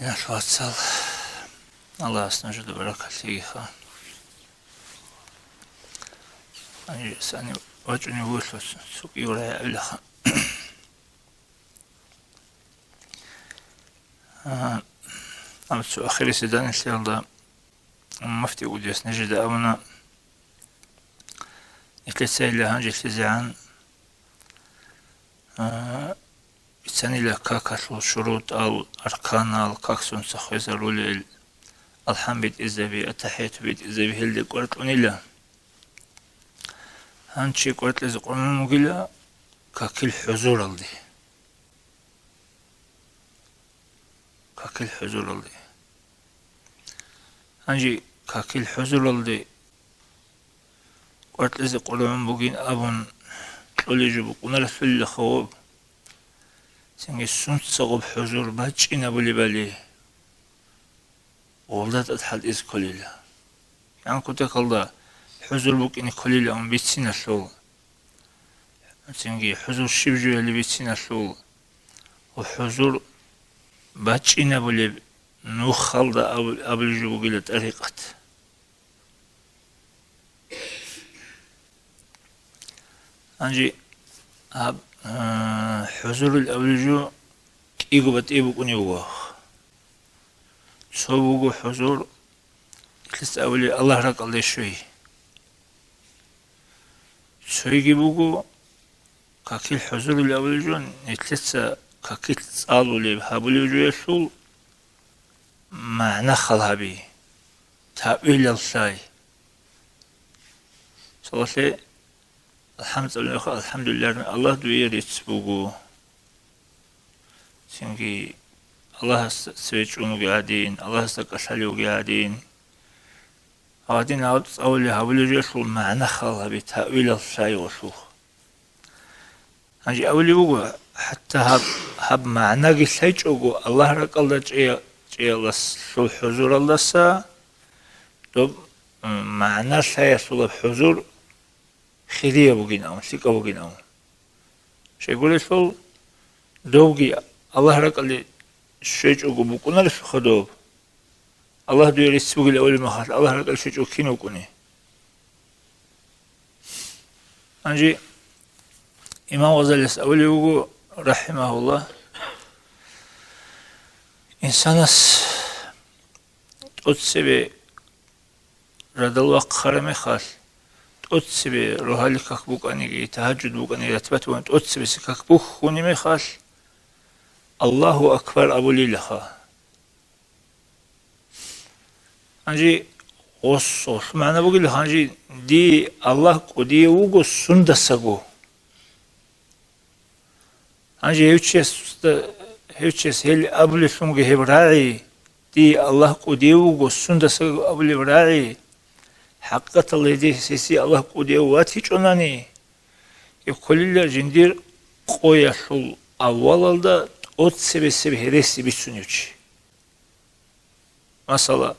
Vatsal Allah snažili barakatiha. Ani sani vacuni vurlos suk yuraya ilaha. Am su akhiri sidan inşallah mufti udiyas نجد أونا إتلسيلا هنجي تزعن سنيلا كاكاسل شروط أو أركان الكاكسون سخيز رولي الحمد إزبي التحيات بيت إزبي هلدي قرط أنيلا هنشي قرط لزي قرمون مقيلا كاكل حضور الدي كاكل حضور الدي هنجي كاكل حضور الدي قرط لزي قرمون بقين أبن قولي جبو قنال فل خواب سنجي سنت صغب حضور باجينا بولي بالي غولدات أدحال إز كليلا يعني كنت قلدا حضور بقين كليلا أم بيتسينا سلول سنجي حضور شبجو يلي بيتسينا سلول وحضور باجينا بولي نوخالدا أبل جبو قيلة طريقة أنجي حضور الأولجو كيغو باتيبو كوني واه صوبوغو حضور كلست أولي الله رق الله شوي شوي بوغو كاكيل حضور الأولجو نتلست كاكيل تصالو لي بحابولي وجو يسول معنى خلها بي تأويل الشاي صلى الحمد لله الله دوير يتسبوغو سنجي الله سويتشونو قاعدين الله استقشاليو قاعدين قاعدين أولي هاولي جيشو معنى خالها بتأويل الشاي وشوخ هنجي أولي بوغو حتى هاب معنى قسيتشوغو الله رق الله جي الله سو حضور الله سا دوب معنى شاي سو حضور خيرية بوغين أون سيكا بوغين أون شيقول يسول دوغي الله رق اللي شيجوغو بوكونا لسو خدوب الله دو يرسوغي لأولي مخاط الله رق اللي شيجوغ كينو كوني أنجي إمام غزالي أولي وغو رحمه الله إنسانس تقصبي رد الوقت خرمي خال تقصبي روحالي كاكبوك أنيجي تهجد بوك أنيجي رتبت وان تقصبي سكاكبوك خوني ميخال الله أكبر أبو ليلخا هنجي غصوص معنى بقول لك هنجي دي الله قدي وغو سندسغو هنجي هيوتشيس هيل أبو لسونغي هبراعي دي الله قدي وغو سندسغو أبو لبراعي حقيقة الله دي سيسي الله قدي واتي جوناني يقول لي جندير قويا شل أول دا ot sebesi heresi bir sunuç. Mesela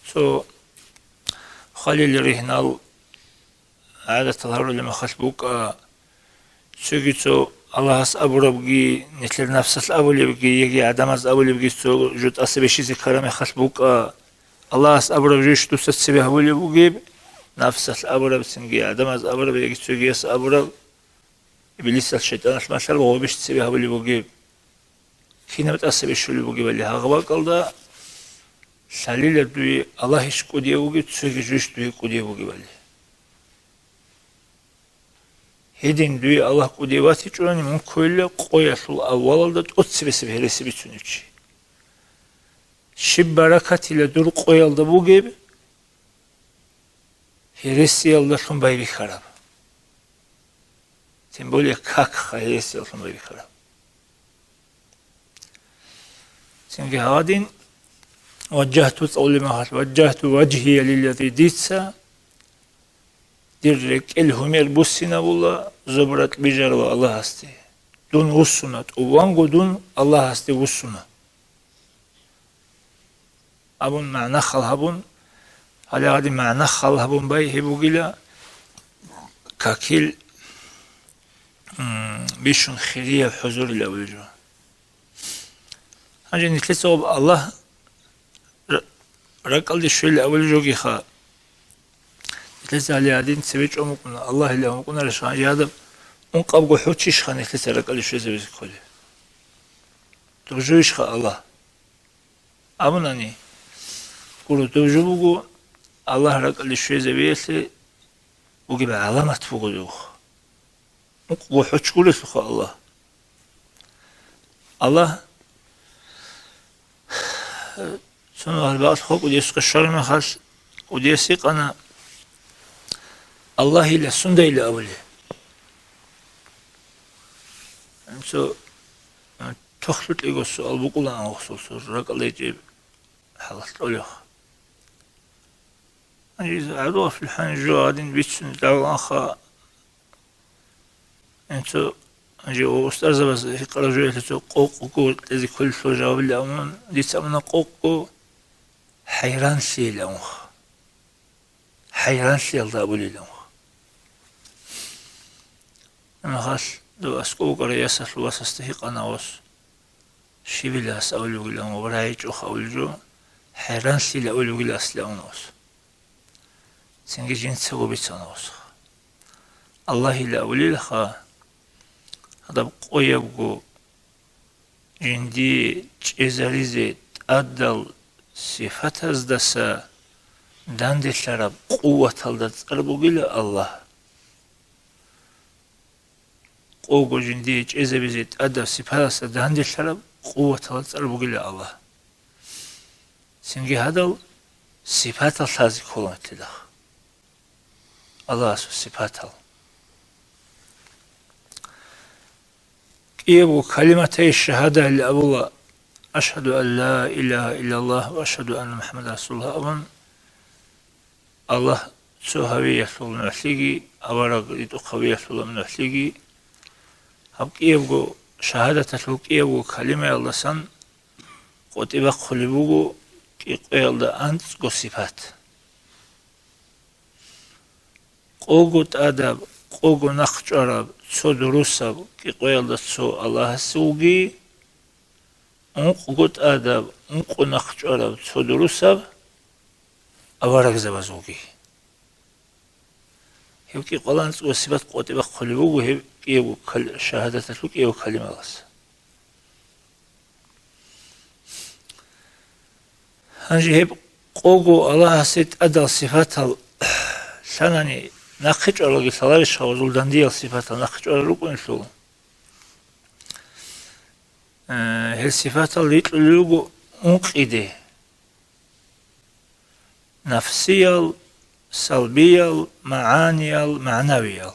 so Halil Rihnal عادة لما خشبوك سوغيتو الله اس ابربغي نتلر نفس الابولي بغي يجي عدم از ابولي بغي سو جوت اسبشي ذكرم خشبوك الله اس ابربغي شتو سبه ابولي بغي نفس الابرب سنجي عدم از ابرب يجي سوغي اس ابرب ابليس الشيطان ما شاء الله هو بيش سبه ابولي بغي كينا بتأسف الشغل بوجي بالله هغبا قلدا ساليل دوي الله هيش كودي بوجي تسوي جوش دوي كودي بوجي بالله هيدين دوي الله كودي واتي جوني من كل قوي شل أول دا تأسف هرسي بتسونيش شب بركة إلى دور قوي دا بوجي هرسي الله شون باي بخراب تنبولي كاك هرسي الله شون باي بخراب سنجي هادين وجهت وجهي للذي ديتسا dirrek elhumer bussina bulla zobrat bijarva Allah hasti dun ussunat uvango dun Allah hasti ussuna abun ma'na khalhabun hala hadi ma'na khalhabun bay hebugila kakil bishun khiriya huzur ila wajhu هنجي نتلسوا الله رقل دي شوي أول جوجي خا نتلسوا على عادين سويج أمكنا الله اللي أمكنا رشان يادب أنقب قحوتش خا نتلسوا رقل شوي زي بزكولي ترجوش خا الله أبناني قولوا ترجوبو الله رقل شوي زي بيسي وجب علامة فوقدوخ وحوش كل سخاء الله سنو البعض خوك ودي سق الشر مخاص ودي سيق أنا الله إلا سنده إلا أولي أنتو تخلط إيقو السؤال بقول أنا أخصوص الرق الله يجيب حلت أوليخ أجيز عدوه في الحان جو عادين بيتسن دعوة أخا أنتو أجي أستاذ بس يقرأ جو يتسو قوقو الذي كل سو جواب اللي أمون دي سأمنا قوقو حيران سي لأمخ حيران سي الله أبولي لأمخ أنا خاص دو أسكو قرأ يسس واسستهيق أنا وس شيبي لاس أولو لأم وبرايج أخ أولجو حيران سي لأولو لاس لأم وس سنجي جين تسوي بيتسانا وس الله إلا أولي لخا هذا بقوية بقو جندي جزاليزي تأدل صفات أزدسا داندي شرب قوة تلدت أربو بلا الله قوة جندي جزاليزي تأدل صفات أزدسا داندي شرب قوة تلدت أربو بلا الله سنجي هذا صفات الثازي كولون تلخ الله صفات يبو كلمتي الشهادة اللي أبو أشهد أن لا إله إلا الله وأشهد أن محمد رسول الله أبن الله سوهوي يسول نحليقي أورق يتقوي يسول من نحليقي هب يبو شهادة تلوك يبو كلمة الله سن قد إبق خلبوغو كي قيل دا أنت قو صفات قوغو تأدب قوغو نخج عرب سو دروسا كي قيل دا سو الله سوغي انقو قد آدب انقو نخج عرب سو دروسا أورق زبازوغي هيو كي قلان سو صفات قوتي بخلبوغو هيو كيو شهادة تلوك يو كلمة غس هنجي هيب قوغو الله سيت أدل صفات سناني نخج عرقي صلاوش خوزول داندية صفات نخج عرقو إنسو هي الصفات اللي يطلقوا انقيدة نفسية سلبية معانية معنوية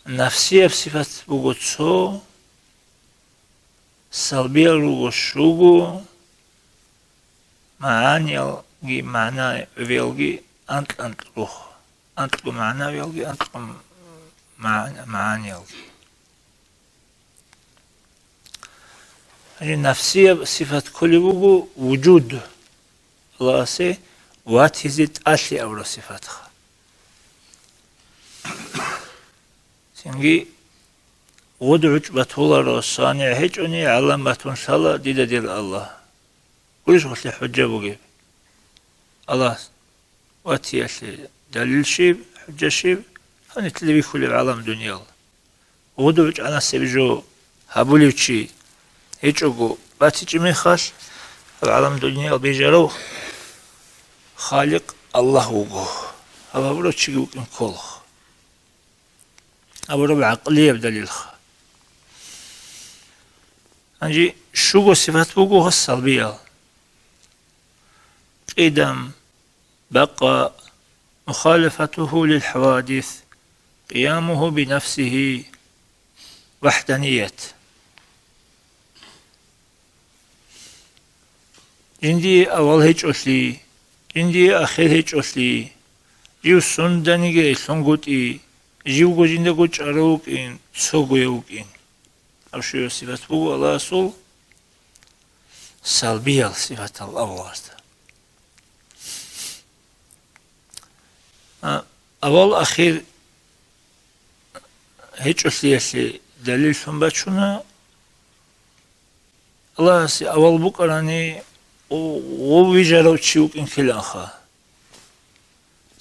نفسية بصفة بوغوتسو سلبية بوغوشوغو معاني معنى ويلغي أنت روح أنت معنى ويلغي أنت معاني النفسية صفة كل وجود الله سي واتهزت أشي أولا صفاتها سنجي ودعج بطولة الصانع هجوني علامة صلاة ديدا دير الله كلش غسل حجة بوغيب الله واتي أشي دليل شيب حجة شيب هني تلبي كل العالم دنيا ودعج أنا سبجو هبولي وشي هيجوغو باتي جميع خاص العالم دنيا بيجارو خالق الله وغو هذا برو تشيغو كنكولخ أبرو بعقلية بدليل أنجي شوغو صفات بوغو السلبية قدم بقى مخالفته للحوادث قيامه بنفسه وحدانية جندي أول هيج أصلي جندي آخر هيج أصلي جيو سندانيجي سنغوتي جيو جندي كوش أروك إن سوغو يوك إن أشياء صفات بو الله سول سلبية صفات الله أول أخير هيج أصلي دليل سنباتشونا الله سي أول بكراني غوي جارو تشيوك إنكلانخا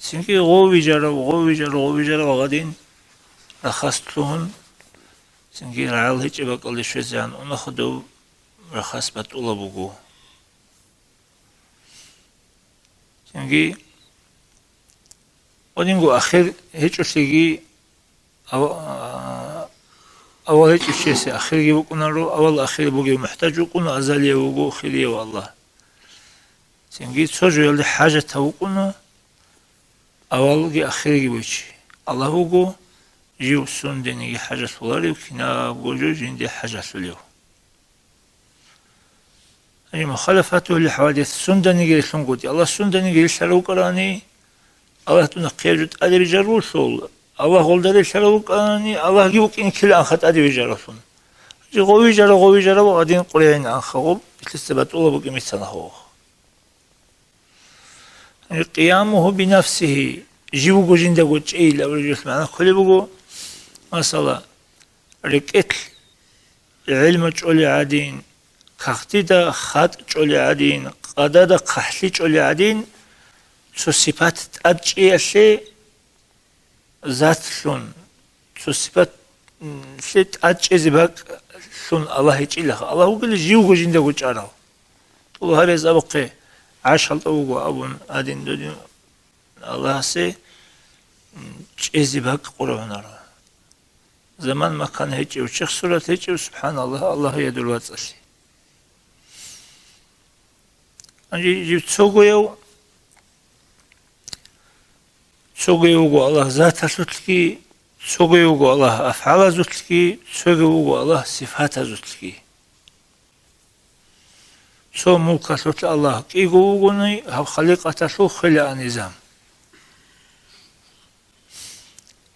سنكي غوي جارو غادين رخصتلون سنكي رعال هيك بقى شوزان وناخدو رخص بطولة بقو سنكي ودينغو أخير هيك أشتغي أول هيك الشيء أخير يبقون رو أول أخير بقي محتاج يكون أزالي وقو خيري والله سنجي تسوجو يلي حاجة توقنا أول جي أخير يبوش الله وقو جيو سون ديني حاجة سولاري وكنا بوجو جندي حاجة سوليو أي مخالفته لحوادث سون ديني جي سنقودي الله سون ديني جي سلو قراني الله تنقيا جد أدري جرول سول الله قول شروق أني الله يوك إن كل أخذ أدي بجارسون جي قوي جرا وقدين قريين أخوب تثبت الله بقي مثلا هو قيامه بنفسه جيبو جنده قوتش إيه لا ورجس معنا كل بقو مثلا ركت علم تقولي عادين كختيدا خات تقولي عادين قدادا قحلي تقولي عادين سو صفات تأجي أشي ذات شون سو صفات شت أجي باك شون الله يجي لها الله يقول جيو جنده قوتش أراو الله هذا زبقه عاش هالطوق أبون أدين دودين الله سي جيزي باك قرآن را زمان ما كان هيك وشيخ سورة هيك سبحان الله الله يدل واتسلي أنجي جيب تسوقيو الله ذات زوتلكي تسوقيو الله أفعال زوتلكي تسوقيو الله صفات زوتلكي سو ملك سوت الله كي يقولوني هب خليقة سو خلق نظام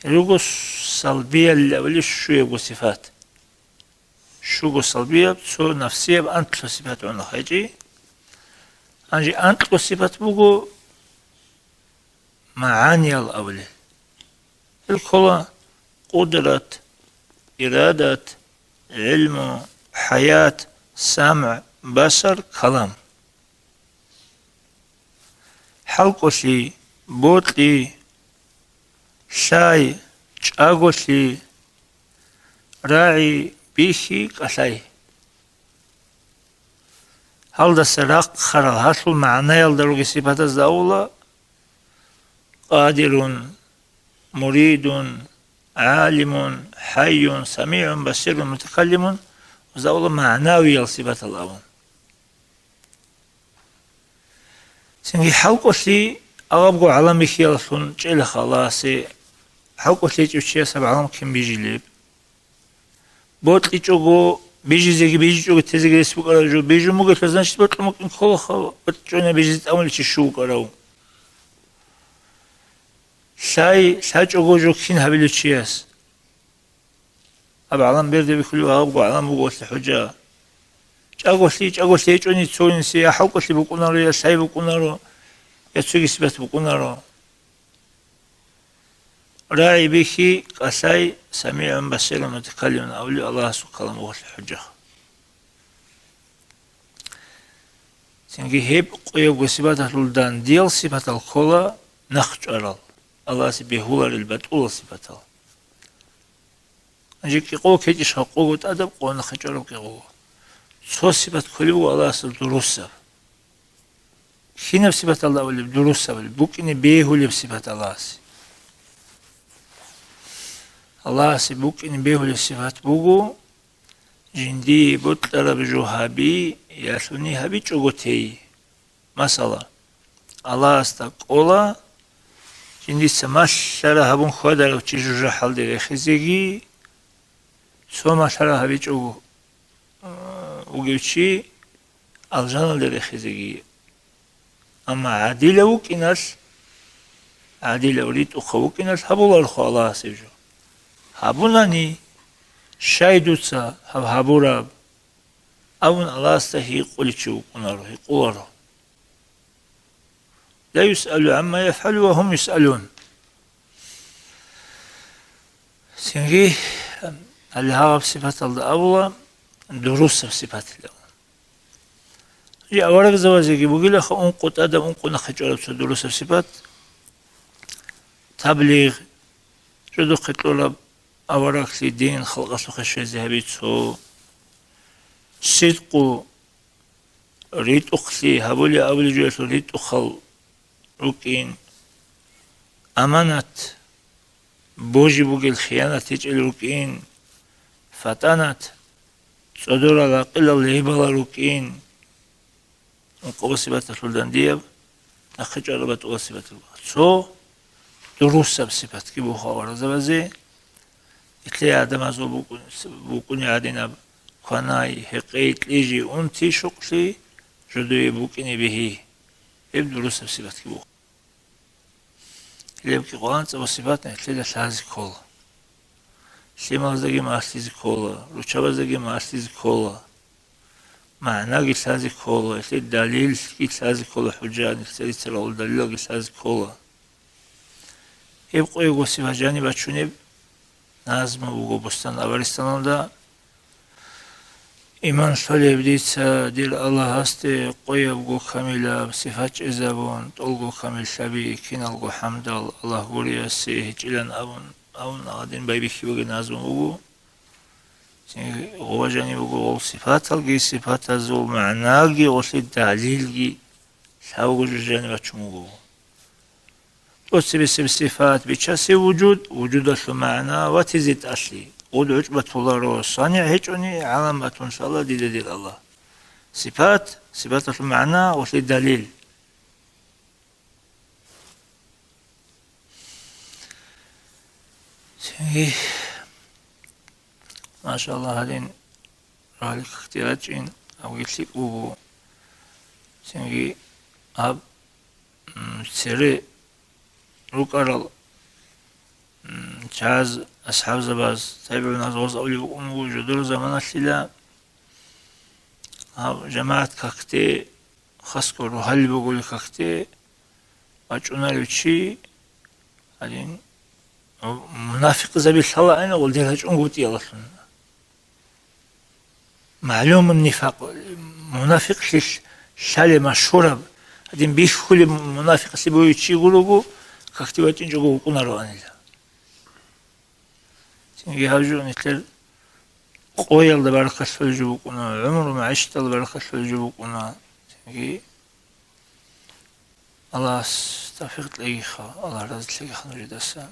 يقول سلبية اللي شو يقول صفات شو يقول سلبية سو نفسية بأنت صفات عنا خيجي أنجي أنت صفات بقول معاني الأولى الكل قدرة إرادة علم حياة سمع بصر كلام حلقوشي بوتلي شاي چاغوشي راعي بيشي قساي هل ده سراق خرال هاسل معنى يلدروغي صفات الزاولة قادر مريد عالم حي سميع بصير متكلم وزاولة معناوي الصفات الأول سنجي حلقوشي أغبقو علامي خيالسون جيل خلاصي حلقوشي جوشي سبع علام كم بيجي ليب بوتلي جوغو بيجي زيجي بيجي جوغو تزيجي اسبوك أراجو بيجي موغي تزنش بوتلي ممكن خلقا بوتلي بيجي تأمل تشوك أراو شاي جوغو جو كين هبلو تشياس أبع علام بيردي بكلو أغبقو علام بوغوث الحجة جاغوثي جوني تسوين سي حلقوشي بقونارو يا ساي بقونارو يتسوغي سبت بقونارو راعي بيكي قساي سميع بصير متكلم أولي الله سبحانه وغوث الحجة سنجي هيب قيوغو سبات الولدان ديال سبات الكولا نخج أرال الله سبيهولا للبتول سبات ال نجي كي قو كيجيش قوغو تأدب قو نخج أرال كي قوغو سو سبات كليو الله سبدروسا خينا بصفات الله واللي بدروسا واللي بوكيني بيهو اللي بصفات الله سي الله سي بوكيني بيهو اللي بصفات بوغو جندي بطلر بجوهابي ياسوني هابي چوغوتي مثلا الله استقولا جندي سماش شرا هابون خوادر وچي جوجا حال دي خزيگي سوما شرا هابي چوغو وغيوچي الجانل دي خزيگي أما عادلة وكناس عادلة وليد أخو وكناس هبولا الخو الله سيجو هبولاني شايدوتسا هبوراب أون الله استهي قولتشو كنارو يقولارو لا يسأل عما يفعل وهم يسألون سنجي الهوا بصفات الله دروس بصفات الله يا ورق زواجي بقول لك أنقط أدم أنقط نخجل دروس بصفات تبليغ جدو قتلوا أوراق الدين خلق سخش ذهبيته صدق ريت أختي هبولي أولي جوة ريت أخل ركين أمانت بوجي بوجي الخيانة تجعل ركين فتنت صدور على قلة اللي بلا ركين ونقوى صفات الفلدان ديب أخج على بطوة صفات الوقت سو دروس بصفات كي بوخا ورزا إتلي آدم أزو بوكوني عادنا خاناي حقيت ليجي أنتي شقلي جدوي بوكيني به إب دروس بصفات كي بوخا إلي بكي قرآن تبا صفاتنا إتلي لحازي كولا سيمازدگي ماسليزي كولا روچابازدگي ماسليزي كولا معنى لحازي كولا إتلي دليل لحازي كولا حجان إتلي ترى دليل لحازي كولا يبقى يقول سيفاجاني باتشوني نازم وقو بستان أفريستان دا إيمان صلي بديتسا دير الله هستي قوي بقو كاملة بصفات إزابون تلقو كامل شبي كين القو حمد الله قولي السي هجلان أون غادين بايبكي بقى نازم وقو غواجاني بقو صفات القي صفات الزول معناقي وصلي الدليل ساوقو جاني باتشون وقو بصفات بشاسي وجود المعنى وتزيد أصلي قد عجبة الله صانع هيجوني علامة إن شاء الله دي الله صفات المعنى وفي الدليل ما شاء الله هذين رالك اختياراتين أو يسيقوا سنجي أب سيري روكارل جاز أصحاب زباز تابعوا ناس غوز أولي بقوموا جدور زمان السلا جماعة كاكتي خسكو روحالي بقولي كاكتي أجونا لوشي هذين منافق زبيل الله أنا قلت لها جون قوتي الله معلوم النفاق منافق شالي مشهورة هذين بيش كل منافق سيبوا يتشي قلوبو كاكتيواتين جوجو كونارو أنيلا. سنجي هاجو نتل قويل دبارك السلجو كونا عمر ما عشت دبارك السلجو كونا سنجي الله استفقت ليخا الله رزق ليخا نريد السلام.